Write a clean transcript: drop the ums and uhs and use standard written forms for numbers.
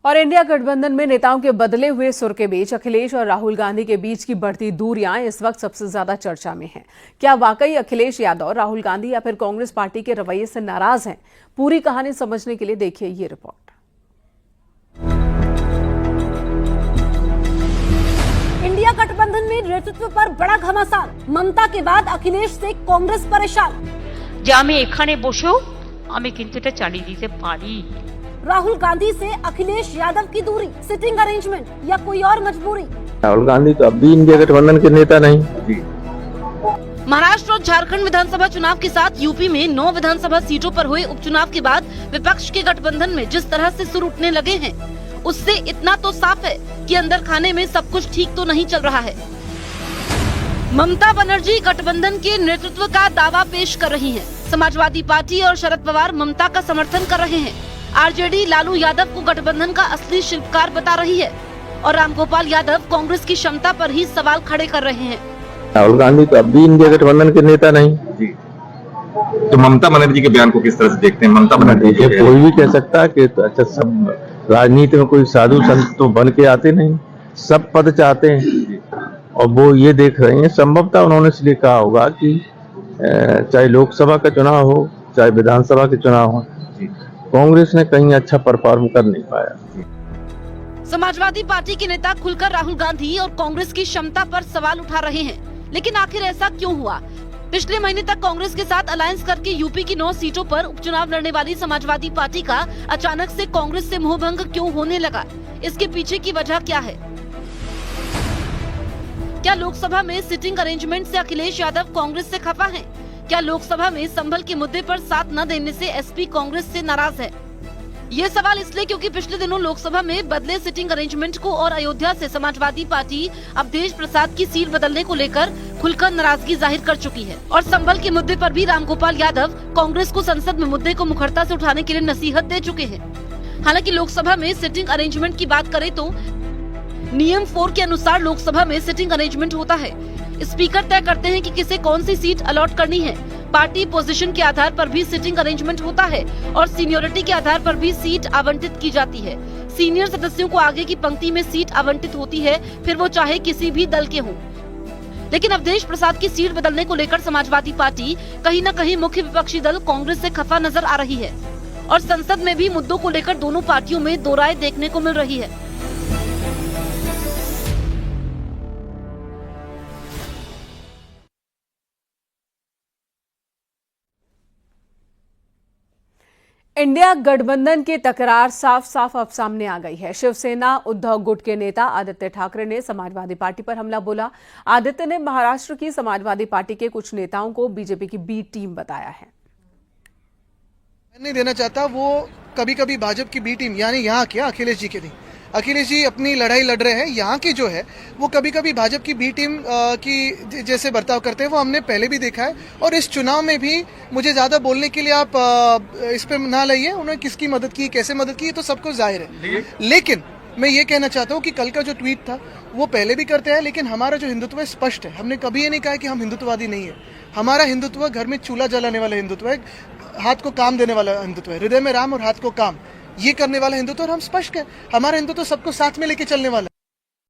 और इंडिया गठबंधन में नेताओं के बदले हुए सुर के बीच अखिलेश और राहुल गांधी के बीच की बढ़ती दूरियां इस वक्त सबसे ज्यादा चर्चा में हैं। क्या वाकई अखिलेश यादव राहुल गांधी या फिर कांग्रेस पार्टी के रवैये से नाराज हैं? पूरी कहानी समझने के लिए देखिए ये रिपोर्ट। इंडिया गठबंधन में नेतृत्व पर बड़ा घमासान। ममता के बाद अखिलेश से कांग्रेस परेशान। যে আমি এখানে বসেও আমি কিন্তু এটা চালিয়ে দিতে পারি। राहुल गांधी से अखिलेश यादव की दूरी, सिटिंग अरेंजमेंट या कोई और मजबूरी? राहुल गांधी तो अब भी इंडिया गठबंधन के नेता नहीं। महाराष्ट्र और झारखंड विधानसभा चुनाव के साथ यूपी में 9 विधानसभा सीटों पर हुए उपचुनाव के बाद विपक्ष के गठबंधन में जिस तरह से सुर उठने लगे हैं, उससे इतना तो साफ है कि अंदर खाने में सब कुछ ठीक तो नहीं चल रहा है। ममता बनर्जी गठबंधन के नेतृत्व का दावा पेश कर रही हैं। समाजवादी पार्टी और शरद पवार ममता का समर्थन कर रहे हैं। आरजेडी लालू यादव को गठबंधन का असली शिल्पकार बता रही है और रामगोपाल यादव कांग्रेस की क्षमता पर ही सवाल खड़े कर रहे हैं। राहुल गांधी तो अब भी इंडिया गठबंधन के नेता नहीं। जी। तो ममता बनर्जी के बयान को किस तरह से देखते हैं? ममता बनर्जी कोई भी कह सकता है कि तो अच्छा, सब राजनीति में कोई साधु संत तो बन के आते नहीं, सब पद चाहते हैं और वो ये देख रहे हैं। संभवतः उन्होंने इसलिए कहा होगा कि चाहे लोकसभा का चुनाव हो चाहे विधानसभा के चुनाव हो, कांग्रेस ने कहीं अच्छा परफॉर्म कर नहीं पाया। समाजवादी पार्टी के नेता खुलकर राहुल गांधी और कांग्रेस की क्षमता पर सवाल उठा रहे हैं, लेकिन आखिर ऐसा क्यों हुआ? पिछले महीने तक कांग्रेस के साथ अलायंस करके यूपी की 9 सीटों पर उपचुनाव लड़ने वाली समाजवादी पार्टी का अचानक से कांग्रेस से मोहभंग क्यों होने लगा? इसके पीछे की वजह क्या है? क्या लोकसभा में सिटिंग अरेंजमेंट से अखिलेश यादव कांग्रेस से खफा हैं? क्या लोकसभा में संभल के मुद्दे पर साथ न देने से एसपी कांग्रेस से नाराज है? ये सवाल इसलिए क्योंकि पिछले दिनों लोकसभा में बदले सिटिंग अरेंजमेंट को और अयोध्या से समाजवादी पार्टी अवधेश प्रसाद की सीट बदलने को लेकर खुलकर नाराजगी जाहिर कर चुकी है और संभल के मुद्दे पर भी रामगोपाल यादव कांग्रेस को संसद में मुद्दे को मुखरता से उठाने के लिए नसीहत दे चुके हैं। हालांकि लोकसभा में सिटिंग अरेंजमेंट की बात करें तो नियम 4 के अनुसार लोकसभा में सिटिंग अरेंजमेंट होता है। स्पीकर तय करते हैं कि किसे कौन सी सीट अलॉट करनी है। पार्टी पोजीशन के आधार पर भी सिटिंग अरेंजमेंट होता है और सीनियोरिटी के आधार पर भी सीट आवंटित की जाती है। सीनियर सदस्यों को आगे की पंक्ति में सीट आवंटित होती है, फिर वो चाहे किसी भी दल के हों। लेकिन अवधेश प्रसाद की सीट बदलने को लेकर समाजवादी पार्टी कहीं न कहीं मुख्य विपक्षी दल कांग्रेस से खफा नजर आ रही है और संसद में भी मुद्दों को लेकर दोनों पार्टियों में दो राय देखने को मिल रही है। इंडिया गठबंधन की तकरार साफ साफ अब सामने आ गई है। शिवसेना उद्धव गुट के नेता आदित्य ठाकरे ने समाजवादी पार्टी पर हमला बोला। आदित्य ने महाराष्ट्र की समाजवादी पार्टी के कुछ नेताओं को बीजेपी की बी टीम बताया है। मैं नहीं देना चाहता, वो कभी कभी भाजपा की बी टीम यानी यहाँ क्या अखिलेश जी के नहीं। अखिलेश जी अपनी लड़ाई लड़ रहे हैं, यहाँ की जो है वो कभी कभी भाजपा की बी टीम की जैसे बर्ताव करते हैं वो हमने पहले भी देखा है और इस चुनाव में भी मुझे ज्यादा बोलने के लिए आप इस पे ना लाइए। उन्होंने किसकी मदद की, कैसे मदद की, तो सबको जाहिर है। लेकिन मैं ये कहना चाहता हूँ कि कल का जो ट्वीट था वो पहले भी करते हैं, लेकिन हमारा जो हिंदुत्व है स्पष्ट है। हमने कभी ये नहीं कहा कि हम हिंदुत्ववादी नहीं है। हमारा हिंदुत्व घर में चूल्हा जलाने वाला हिंदुत्व है, हाथ को काम देने वाला हिंदुत्व है, हृदय में राम और हाथ को काम, ये करने वाला हिंदुत्व। और हम स्पष्ट है, हमारा हिंदुत्व सबको साथ में लेके चलने वाला।